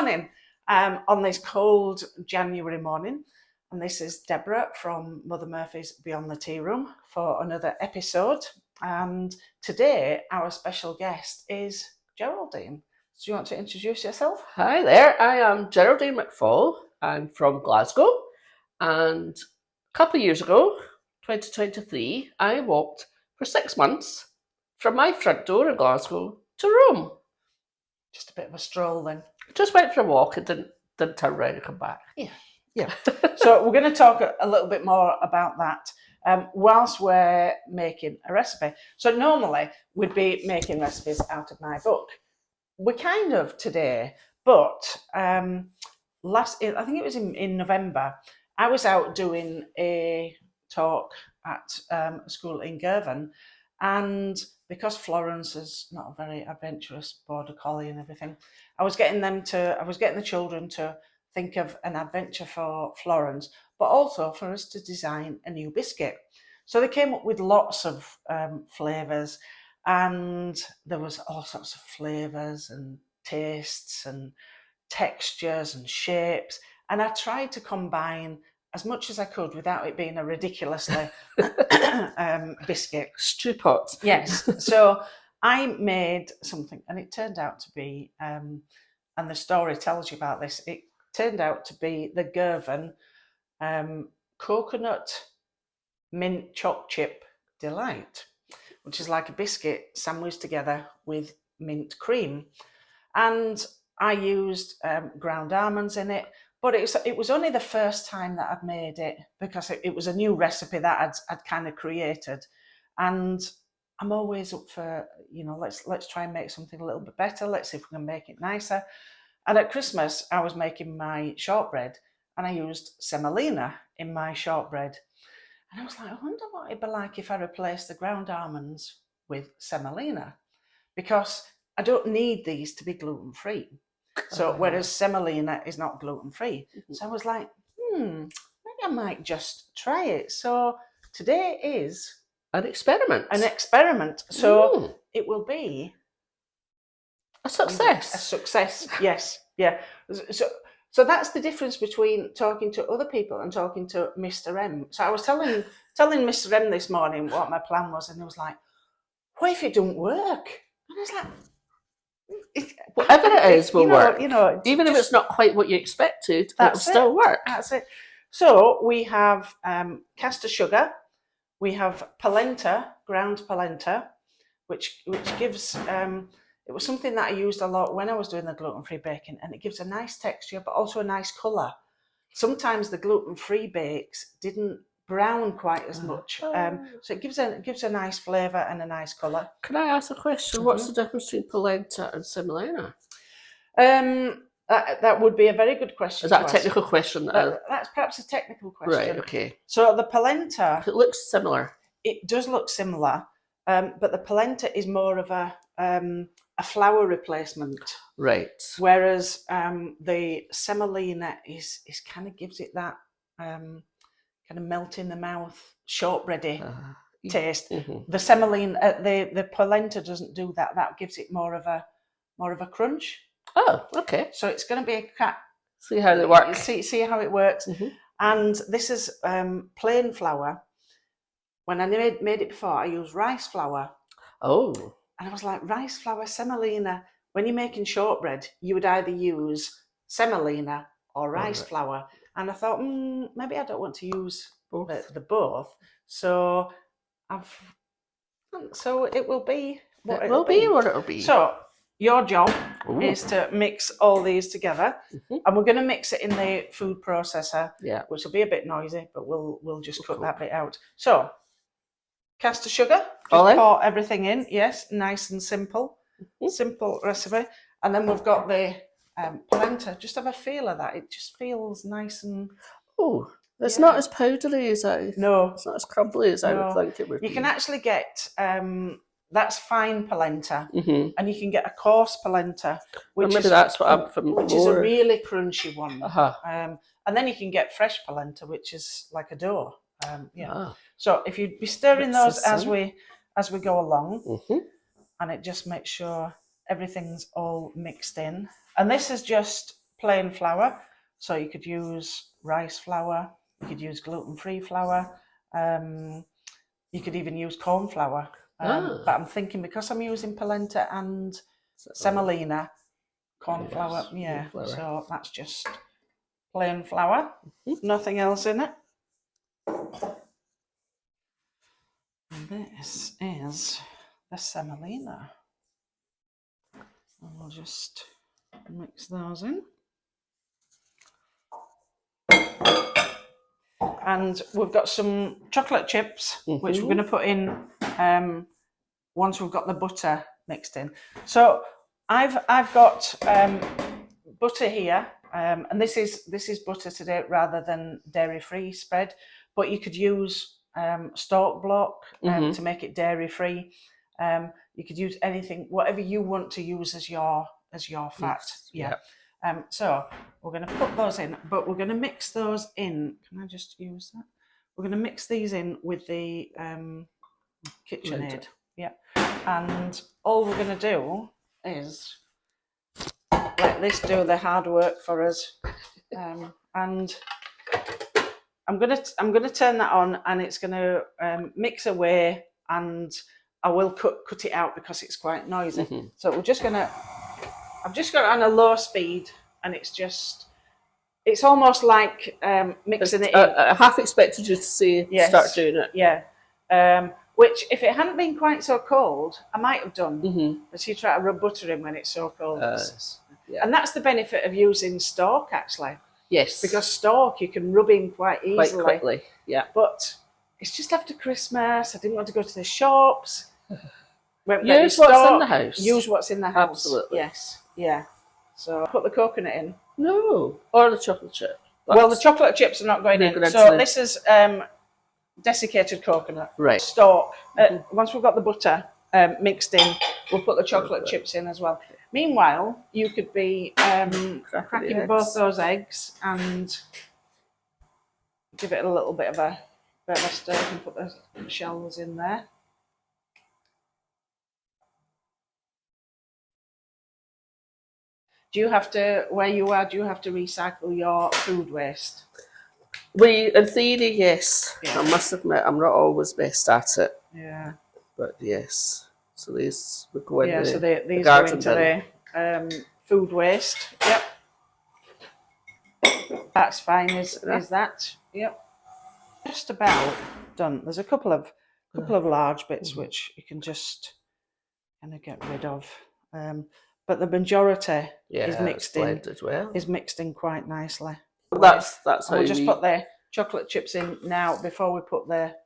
Morning on this cold January morning, and this is Deborah from Mother Murphy's Beyond the Tea Room for another episode. And today our special guest is Geraldine. Do you want to introduce yourself? Hi there, I am Geraldine McFaul. I'm from Glasgow, and a couple of years ago, 2023, I walked for 6 months from my front door in Glasgow to Rome. Just a bit of a stroll then. Just went for a walk and didn't turn around and come back. Yeah. So we're going to talk a little bit more about that whilst we're making a recipe. So normally we'd be making recipes out of my book. We kind of today, but I think it was in November, I was out doing a talk at a school in Girvan, and because Florence is not a very adventurous border collie and everything, I was getting the children to think of an adventure for Florence, but also for us to design a new biscuit. So they came up with lots of flavours, and there was all sorts of flavours and tastes and textures and shapes. And I tried to combine as much as I could without it being a ridiculously biscuit. Stew pot. Yes. So I made something, and it turned out to be, and the story tells you about this, it turned out to be the Girvan coconut mint choc chip delight, which is like a biscuit sandwiched together with mint cream. And I used ground almonds in it, but it was only the first time that I'd made it, because it was a new recipe that I'd kind of created. And I'm always up for, let's try and make something a little bit better. Let's see if we can make it nicer. And at Christmas, I was making my shortbread, and I used semolina in my shortbread. And I was like, I wonder what it'd be like if I replaced the ground almonds with semolina, because I don't need these to be gluten-free. So whereas semolina is not gluten-free. So I was like, maybe I might just try it. So today is An experiment. So it will be a success. A success, yes. Yeah. So that's the difference between talking to other people and talking to Mr. M. So I was telling Mr. M this morning what my plan was, and he was like, what if it don't work? And I was like, whatever it is will work. Even if it's not quite what you expected, it'll still work. That's it. So we have caster sugar, we have polenta, ground polenta, which gives, it was something that I used a lot when I was doing the gluten-free baking, and it gives a nice texture, but also a nice colour. Sometimes the gluten-free bakes didn't brown quite as much, so it gives a nice flavour and a nice colour. Can I ask a question? What's the difference between polenta and semolina? That would be a very good question. Is that a technical question? That's perhaps a technical question. Right, okay. So the polenta... It looks similar. It does look similar, but the polenta is more of a flour replacement. Right. Whereas the semolina is kind of gives it that kind of melt in the mouth, shortbready taste. The semolina, the polenta doesn't do that. That gives it more of a crunch. Oh, okay. So it's going to be a cat. See how it works. See how it works. And this is plain flour. When I made it before, I used rice flour. Oh. And I was like, rice flour, semolina. When you're making shortbread, you would either use semolina or rice flour. And I thought, maybe I don't want to use the both. So it will be what it will be. So your job is to mix all these together, and we're going to mix it in the food processor, which will be a bit noisy, but we'll just cut that bit out. So caster sugar, just pour everything in. Yes, nice and simple. Simple recipe. And then we've got the polenta. Just have a feel of that. It just feels nice and... Oh, it's not as powdery as it's not as crumbly as I would think it would be. You can actually get... that's fine polenta, and you can get a coarse polenta, which is a really crunchy one. And then you can get fresh polenta, which is like a dough. So if you'd be stirring those as we go along, and it just makes sure everything's all mixed in. And this is just plain flour. So you could use rice flour, you could use gluten-free flour, you could even use corn flour. But I'm thinking because I'm using polenta and semolina, corn flour, yeah. Flour. So that's just plain flour, nothing else in it. And this is the semolina. And we'll just mix those in. And we've got some chocolate chips, which we're going to put in once we've got the butter mixed in. So I've got butter here, and this is butter today rather than dairy-free spread. But you could use stalk block to make it dairy-free. You could use anything, whatever you want to use as your fat. Yes. So we're going to put those in, but we're going to mix those in. Can I just use that? We're going to mix these in with the KitchenAid. Yeah. And all we're going to do is let this do the hard work for us. And I'm gonna turn that on, and it's going to mix away, and I will cut it out because it's quite noisy. So I've just got it on a low speed, and it's almost like mixing it in. I half expected you to say start doing it. Yeah. Which, if it hadn't been quite so cold, I might have done. But you try to rub butter in when it's so cold. And that's the benefit of using stalk, actually. Yes. Because stalk you can rub in quite easily. Quite quickly, yeah. But it's just after Christmas. I didn't want to go to the shops. Use what's in the house. Use what's in the house. Absolutely. Yes. Yeah. So put the coconut in. No. Or the chocolate chip. Well, the chocolate chips are not going in. So this is desiccated coconut. Right. Stalk. Once we've got the butter mixed in, we'll put the chocolate chips in as well. Meanwhile, you could be cracking both those eggs and give it a little bit of a stir. You can put the shells in there. Do you have to, where you are, do you have to recycle your food waste? In theory, yes. Yeah. I must admit, I'm not always best at it. Yeah. But yes. So these would go in so these go into the food waste. Yep. That's fine, is that? Yep. Just about done. There's a couple of large bits which you can just kind of get rid of. But the majority is mixed in. Well. Is mixed in quite nicely. That's how we'll just put the chocolate chips in now before we put the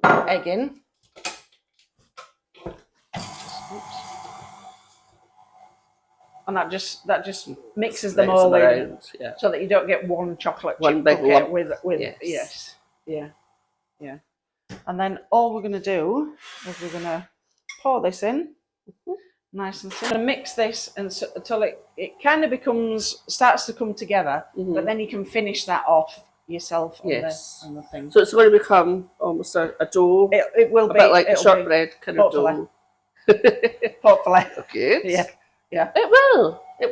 egg in. And that just mixes them all in, so that you don't get one chocolate chip bucket with yes. Yeah. And then all we're going to do is we're going to pour this in, nice and simple. We're going to mix this until it kind of starts to come together, but then you can finish that off yourself on the thing. So it's going to become almost a dough. It will be a bit like the shortbread kind of dough. Hopefully. Okay. Yeah. It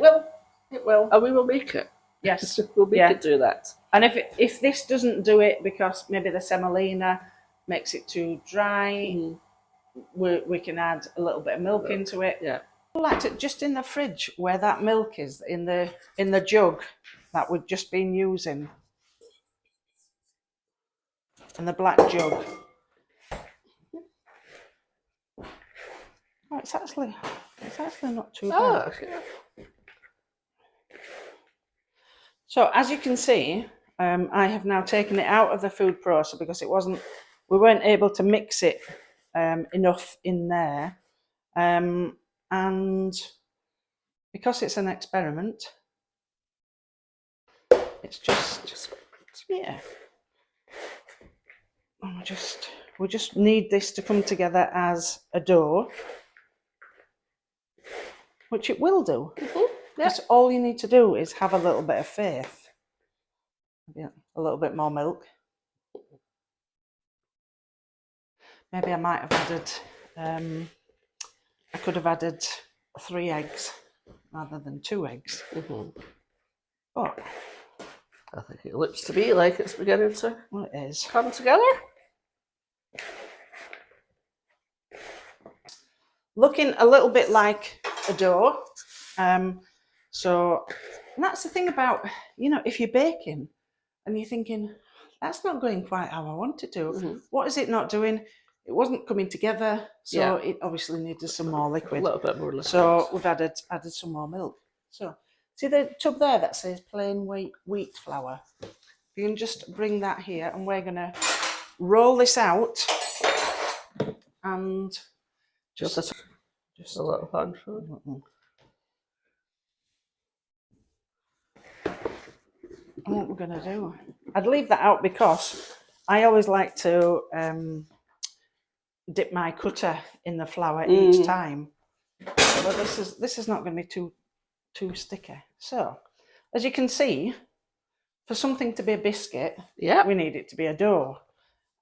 will. And we will make it. Yes. We'll make it do that. And if this doesn't do it because maybe the semolina makes it too dry, we can add a little bit of milk into it. Yeah. Like it just in the fridge where that milk is in the jug that we've just been using. And the black jug. Oh, it's actually not too bad. Okay. So as you can see, I have now taken it out of the food processor because we weren't able to mix it enough in there, and because it's an experiment, it's just we just need this to come together as a dough, which it will do. That's all you need to do is have a little bit of faith. Yeah, a little bit more milk. Maybe I might have added, I could have added 3 eggs rather than 2 eggs. Oh, I think it looks to me like it's beginning to well, it is. come together. Looking a little bit like a dough. So that's the thing about, you know, if you're baking and you're thinking, that's not going quite how I want it to. What is it not doing? It wasn't coming together, so it obviously needed some more liquid. A little bit more liquid. So we've added some more milk. So see the tub there that says plain wheat flour? You can just bring that here, and we're going to roll this out and just a little handful. What we're going to do, I'd leave that out because I always like to dip my cutter in the flour each time. But this is not going to be too sticky. So as you can see, for something to be a biscuit, we need it to be a dough,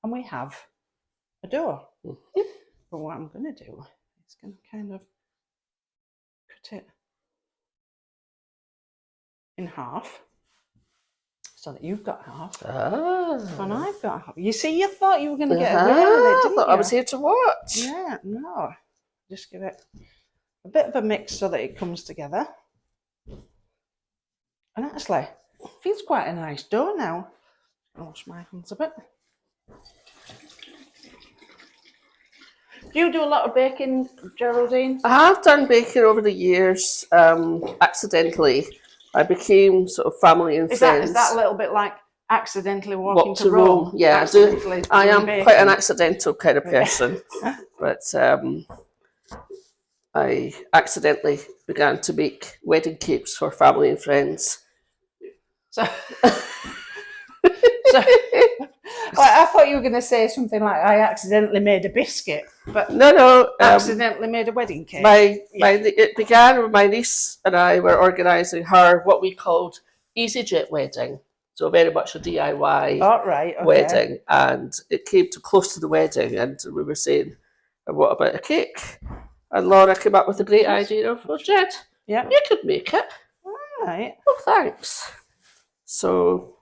and we have a dough. But what I'm going to do is going to kind of cut it in half, so that you've got half, and I've got half. You see, you thought you were going to get away with it, didn't you? I was here to watch. Yeah, no. Just give it a bit of a mix so that it comes together. And actually, it feels quite a nice dough now. I'll wash my hands a bit. Do you do a lot of baking, Geraldine? I have done baking over the years, accidentally. I became sort of family and friends. Is that a little bit like accidentally walking to Rome? Yeah, I am quite an accidental kind of person. But I accidentally began to make wedding cakes for family and friends. So I thought you were going to say something like, I accidentally made a biscuit, but no, accidentally made a wedding cake. It began with my niece and I were organising her what we called EasyJet wedding, so very much a DIY wedding, and it came to close to the wedding, and we were saying, what about a cake? And Laura came up with a great idea of, well, Jed, you could make it. Right. Oh, thanks. So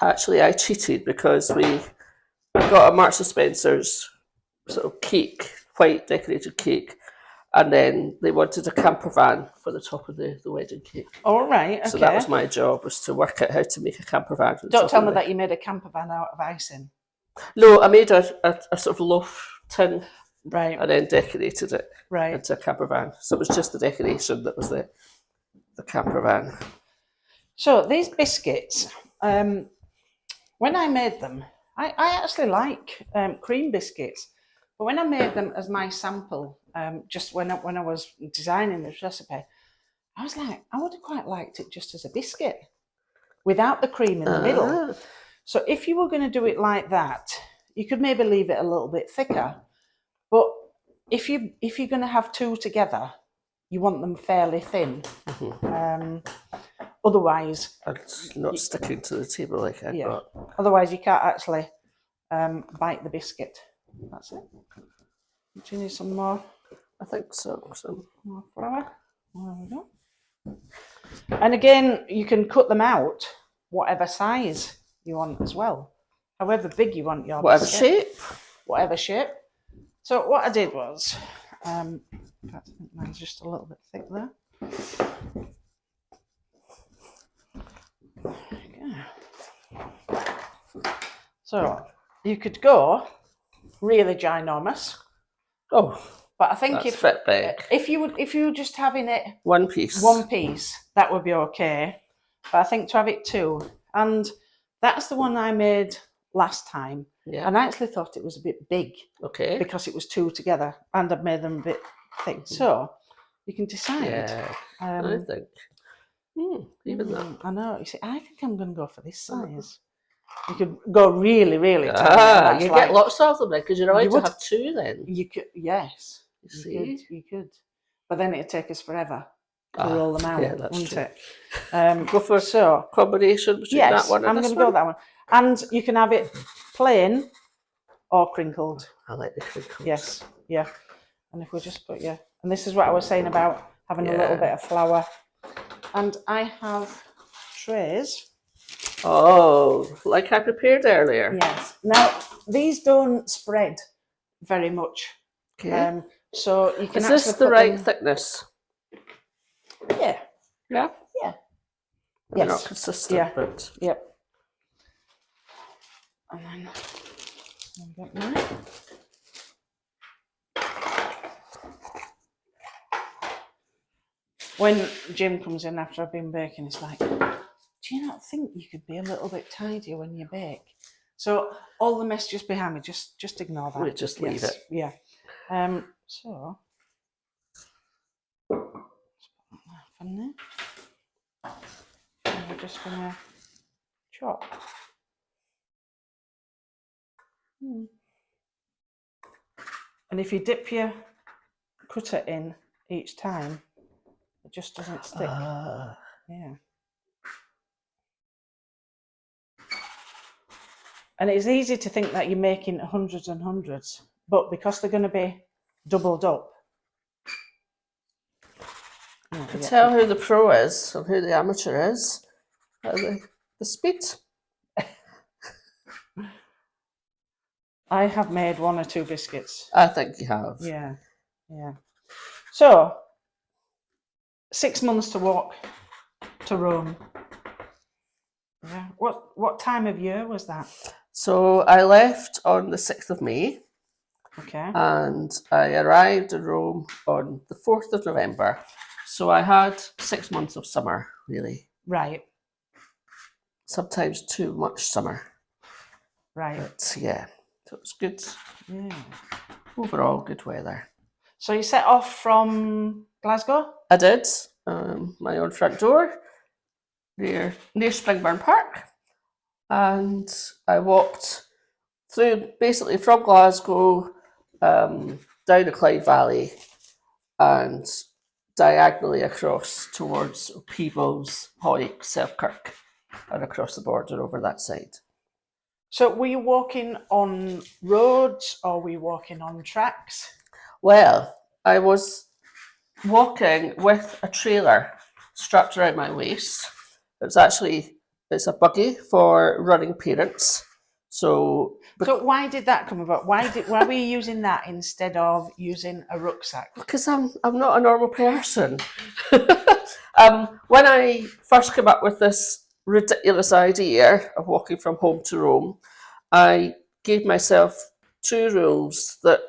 actually, I cheated because I got a Marks and Spencer's sort of cake, white decorated cake, and then they wanted a camper van for the top of the wedding cake. All right, okay. So that was my job, was to work out how to make a camper van. Don't tell me that you made a camper van out of icing. No, I made a sort of loaf tin, right, and then decorated it into a camper van. So it was just the decoration that was the camper van. So these biscuits, when I made them, I actually like cream biscuits, but when I made them as my sample, just when I was designing this recipe, I was like, I would have quite liked it just as a biscuit, without the cream in the middle. So if you were going to do it like that, you could maybe leave it a little bit thicker. But if you're going to have two together, you want them fairly thin. Otherwise, it's not sticking to the table like I thought. Otherwise, you can't actually bite the biscuit. That's it. Do you need some more? I think so. Some more flour. There we go. And again, you can cut them out whatever size you want as well. However big you want your whatever biscuit. shape. Whatever shape. So what I did was, I think mine's just a little bit thick there. So you could go really ginormous. Oh, but I think if you were just having it one piece, that would be okay. But I think to have it two, and that's the one I made last time. Yeah. And I actually thought it was a bit big. Okay. Because it was two together, and I've made them a bit thick. So you can decide. Yeah. I think. Even that. I know. You see, I think I'm going to go for this size. You could go really, really tiny. You get lots of them then, because you're allowed to have two then. You could, yes. You could. But then it'd take us forever to roll them out, wouldn't it? Go for a combination between that one and I'm going to go with that one. And you can have it plain or crinkled. I like the crinkled. Yes, yeah. And if we just put, and this is what I was saying about having a little bit of flour. And I have trays. Oh, like I prepared earlier. Yes. Now, these don't spread very much. Okay. So you can Is actually this the put right them... thickness? Yeah. Yeah. Yeah. They're Yes. not consistent, Yeah. but Yep. And then I'll get mine. When Jim comes in after I've been baking, it's like, do you not think you could be a little bit tidier when you bake? So all the mess just behind me, just ignore that. we just leave it. Yeah. So let's put that in there. And we're just gonna chop. And if you dip your cutter in each time, it just doesn't stick. Yeah. And it's easy to think that you're making hundreds and hundreds, but because they're going to be doubled up. You can tell who the pro is and who the amateur is by the speed. I have made 1 or 2 biscuits. I think you have. Yeah, yeah. So, 6 months to walk to Rome. Yeah. What time of year was that? So I left on the 6th of May. Okay. And I arrived in Rome on the 4th of November. So I had 6 months of summer, really. Right. Sometimes too much summer. Right. But yeah, so it was good. Yeah. Overall, good weather. So you set off from Glasgow? I did. My own front door near Springburn Park. And I walked through, basically from Glasgow, down the Clyde Valley and diagonally across towards Peebles, Hoyk, Selkirk, and across the border over that side. So were you walking on roads or were you walking on tracks? Well, I was walking with a trailer strapped around my waist. It's a buggy for running parents. So why did that come about? Why were you using that instead of using a rucksack? Because I'm not a normal person. When I first came up with this ridiculous idea of walking from home to Rome, I gave myself 2 rules that,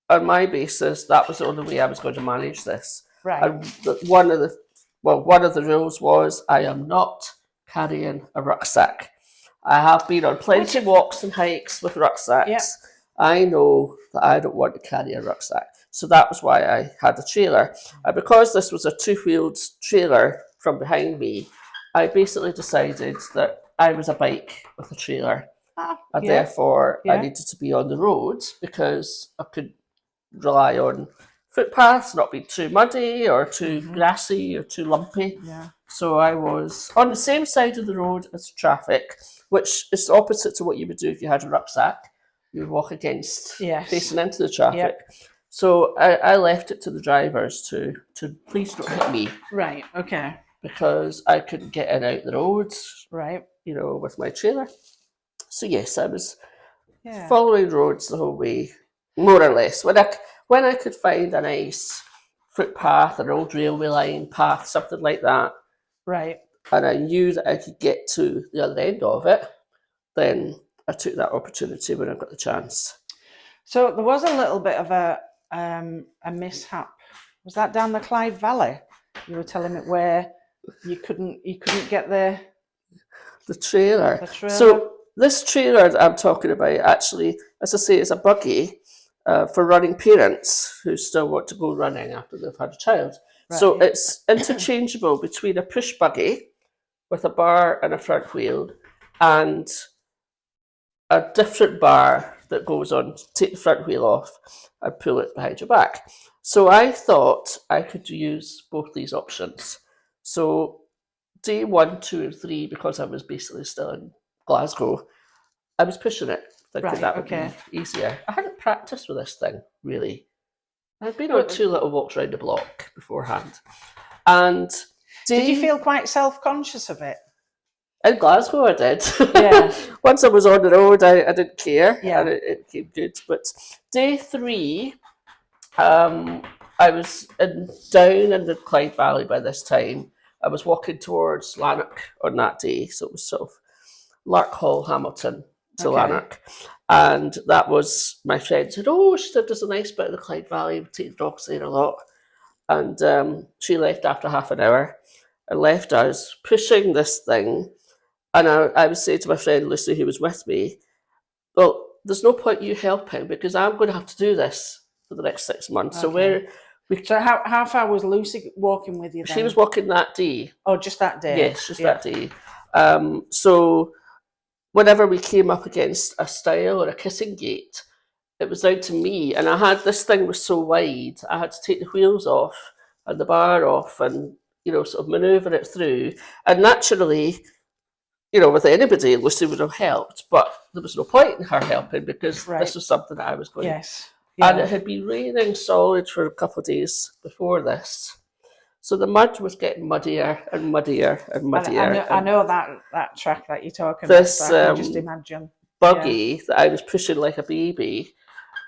on my basis, that was the only way I was going to manage this. Right. And one of the rules was I am not carrying a rucksack. I have been on plenty of walks and hikes with rucksacks. Yep. I know that I don't want to carry a rucksack. So that was why I had a trailer. And because this was a 2-wheeled trailer from behind me, I basically decided that I was a bike with a trailer. And therefore I needed to be on the road because I could rely on footpaths, not be too muddy or too grassy or too lumpy. Yeah. So I was on the same side of the road as traffic, which is opposite to what you would do if you had a rucksack. You would walk against, facing into the traffic. Yep. So I left it to the drivers to please don't hit me. Right, okay. Because I couldn't get in and out the roads. Right. You know, with my trailer. So yes, I was following roads the whole way, more or less. When I could find a nice footpath, an old railway line path, something like that. Right. And I knew that I could get to the other end of it, then I took that opportunity when I got the chance. So there was a little bit of a mishap. Was that down the Clyde Valley? You were telling me where you couldn't get the trailer. So this trailer that I'm talking about, actually, as I say, is a buggy for running parents who still want to go running after they've had a child. Right. So it's interchangeable between a push buggy with a bar and a front wheel and a different bar that goes on to take the front wheel off and pull it behind your back. So I thought I could use both these options. So day 1, 2, and 3, because I was basically still in Glasgow, I was pushing it, thinking that would be easier. I hadn't practiced with this thing, really. I'd been on 2 little walks around the block beforehand. And did you feel quite self-conscious of it? In Glasgow, I did. Yeah. Once I was on the road, I didn't care, Yeah. and it came good. But day 3, I was down in the Clyde Valley by this time. I was walking towards Lanark on that day, so it was sort of Lark Hall, Hamilton to Okay. Lanark. And that was, my friend said, oh, she said, there's a nice bit of the Clyde Valley, we take the dogs there a lot. And she left after half an hour and left us pushing this thing. And I was saying to my friend Lucy, who was with me, well, there's no point you helping because I'm going to have to do this for the next 6 months. So Okay. So how far was Lucy walking with you then? she was walking that day. Oh, just that day? Yes, just that day. So whenever we came up against a stile or a kissing gate, it was down to me. And I had, this thing was so wide, I had to take the wheels off and the bar off and, sort of manoeuvre it through. And naturally, with anybody, Lucy would have helped, but there was no point in her helping because this was something that I was going to. Yes. And it had been raining solid for a couple of days before this. So the mud was getting muddier and muddier and muddier. I know that track that you're talking about. So I can just imagine. Buggy that I was pushing like a baby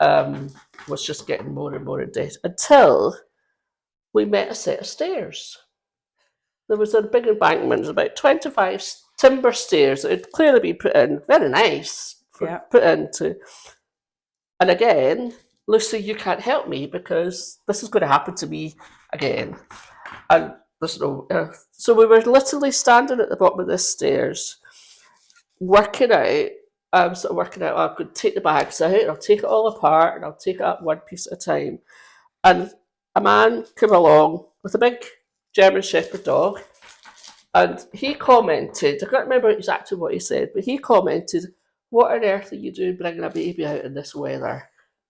was just getting more and more in debt until we met a set of stairs. There was a big embankment, about 25 timber stairs that had clearly been put in, very nice, put into. And again, Lucy, you can't help me because this is going to happen to me again. And there's no. So we were literally standing at the bottom of the stairs, working out. I'm sort of working out, I could take the bags out and I'll take it all apart and I'll take it up one piece at a time. And a man came along with a big German Shepherd dog and he commented, I can't remember exactly what he said, but he commented, what on earth are you doing bringing a baby out in this weather,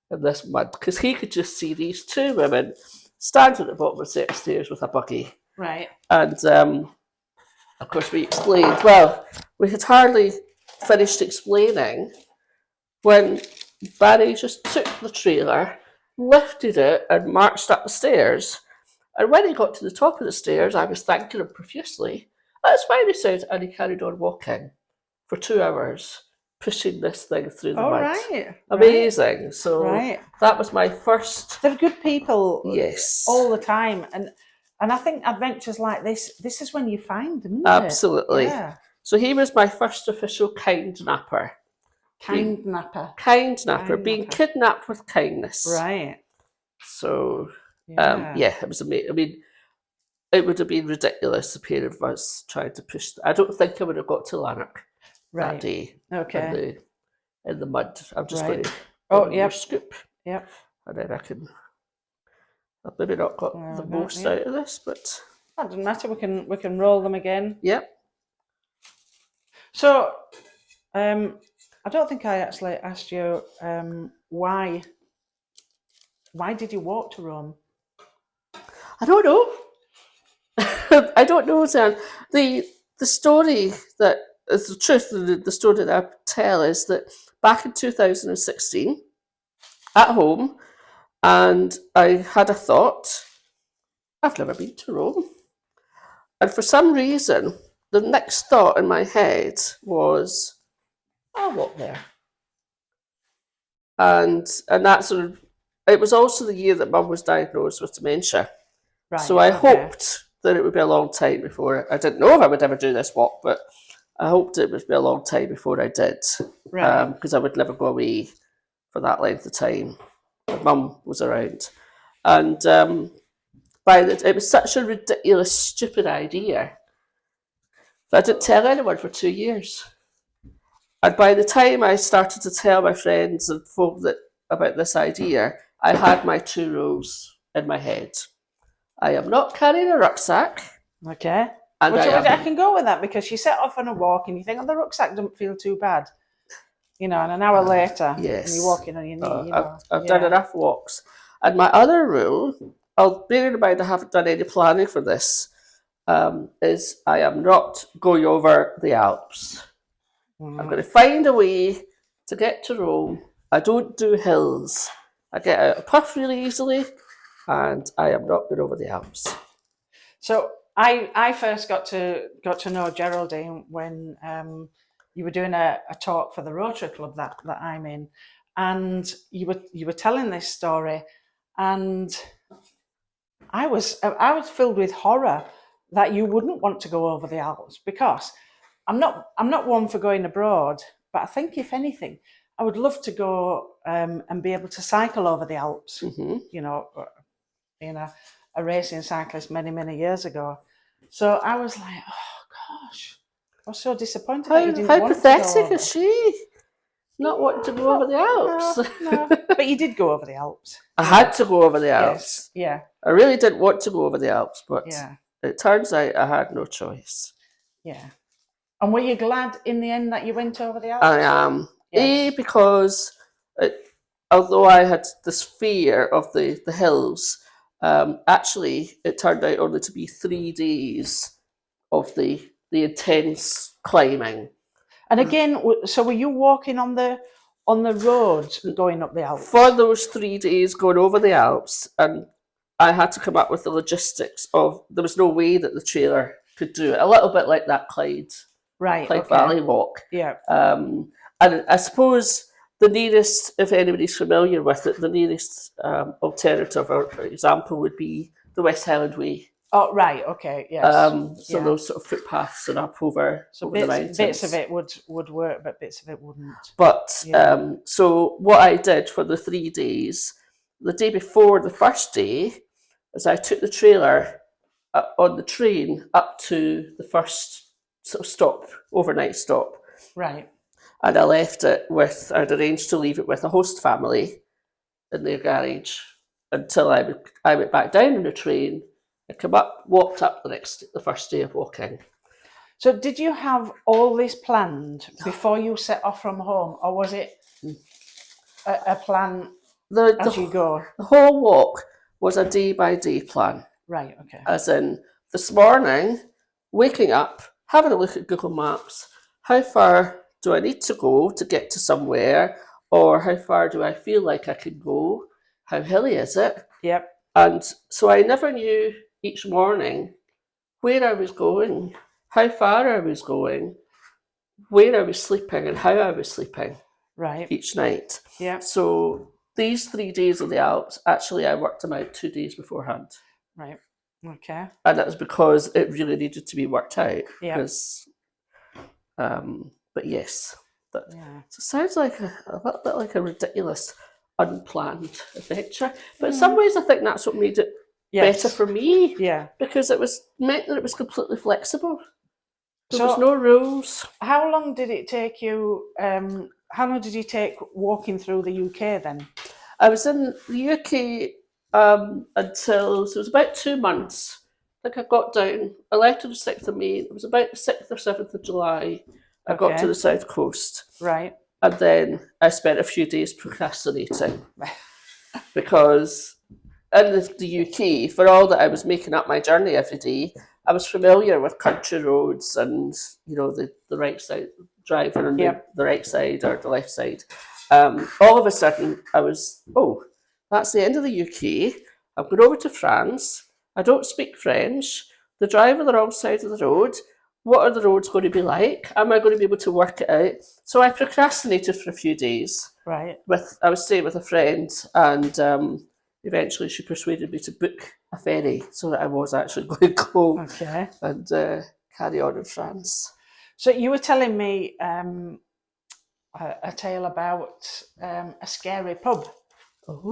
in this mud? Because he could just see these 2 women standing at the bottom of a set of stairs with a buggy. Right. And of course we explained, well, we had hardly finished explaining when Barry just took the trailer, lifted it and marched up the stairs. And when he got to the top of the stairs, I was thanking him profusely. That's fine, he said, and he carried on walking for 2 hours, pushing this thing through the mud. Right. Amazing. So that was my first. They're good people. Yes. All the time. And I think adventures like this is when you find them, isn't Absolutely. it? Yeah. So he was my first official kind napper. Kind napper. Being kidnapped with kindness. Right. So, it was amazing. I mean, it would have been ridiculous, the pair of us trying to push. I don't think I would have got to Lanark that day. Okay. In the mud. I'm just going to scoop. Yep. And then I've maybe not got the most out of this, but that doesn't matter. We can roll them again. Yep. So, I don't think I actually asked you why did you walk to Rome? I don't know. I don't know, Zan. The story that is the truth, the story that I tell is that back in 2016, at home, and I had a thought, I've never been to Rome. And for some reason, the next thought in my head was, I'll walk there. And that sort of, it was also the year that Mum was diagnosed with dementia. Right, so I hoped that it would be a long time before, I didn't know if I would ever do this walk, but I hoped it would be a long time before I did. Right. Because I would never go away for that length of time. Mum was around. And it was such a ridiculous, stupid idea that I didn't tell anyone for 2 years. And by the time I started to tell my friends and folk about this idea, I had my 2 rules in my head. I am not carrying a rucksack. Okay. And I can go with that because you set off on a walk and you think, the rucksack doesn't feel too bad. And an hour later, and you're walking on your knee. I've done enough walks. And my other rule, bearing in mind I haven't done any planning for this, is I am not going over the Alps. I'm going to find a way to get to Rome. I don't do hills. I get out of puff really easily, and I am not going over the Alps. So I first got to know Geraldine when you were doing a talk for the Rotary Club that I'm in, and you were telling this story, and I was filled with horror that you wouldn't want to go over the Alps, because I'm not one for going abroad, but I think if anything, I would love to go and be able to cycle over the Alps. Mm-hmm. You know, being a racing cyclist many years ago. So I was like, oh gosh, I was so disappointed that you didn't How want to go pathetic over. is she? Not wanting to go over the Alps. No, but you did go over the Alps. I had to go over the Alps. Yes, yeah, I really didn't want to go over the Alps, but yeah, it turns out I had no choice. yeah. And were you glad in the end that you went over the Alps? I am. Yes. Because although I had this fear of the hills, actually it turned out only to be 3 days of the intense climbing. And again, so were you walking on the roads going up the Alps? For those 3 days going over the Alps, and I had to come up with the logistics of, there was no way that the trailer could do it. A little bit like that Clyde okay. Valley walk. Yeah. And I suppose the nearest, if anybody's familiar with it, the nearest alternative or example would be the West Highland Way. Oh, right. Okay. Yes. So those sort of footpaths and up over the mountains. Bits of it would work, but bits of it wouldn't. But so what I did for the 3 days, the day before the first day, is I took the trailer on the train up to the first sort of stop, overnight stop. Right. And I left it with, I'd arranged to leave it with a host family in their garage until I went back down on the train. I come up, walked up the first day of walking. So did you have all this planned before you set off from home, or was it a plan as you go? The whole walk was a day-by-day plan. Right, okay. As in, this morning, waking up, having a look at Google Maps, how far do I need to go to get to somewhere, or how far do I feel like I could go? How hilly is it? Yep. And so I never knew each morning where I was going, how far I was going, where I was sleeping, and how I was sleeping. Right. Each night. Yeah. So these 3 days of the Alps, actually, I worked them out 2 days beforehand. Right. Okay. And that was because it really needed to be worked out. Yeah. Because, but yes, so it sounds like a little bit like a ridiculous, unplanned adventure. But in some ways, I think that's what made it better for me. Yeah. Because it meant that it was completely flexible. There was no rules. How long did it take you? How long did you take walking through the UK then? I was in the UK until, so it was about 2 months. I think I got down, I left on the 6th of May, it was about the 6th or 7th of July, I got to the south coast. Right. And then I spent a few days procrastinating. Because in the UK, for all that I was making up my journey every day, I was familiar with country roads and, you know, the right side, driving on the right side or the left side. All of a sudden, I was, that's the end of the UK. I'm going over to France. I don't speak French. The drive on the wrong side of the road. What are the roads going to be like? Am I going to be able to work it out? So I procrastinated for a few days. Right. I was staying with a friend, and eventually she persuaded me to book a ferry so that I was actually going to go and carry on in France. So you were telling me a tale about a scary pub. Oh.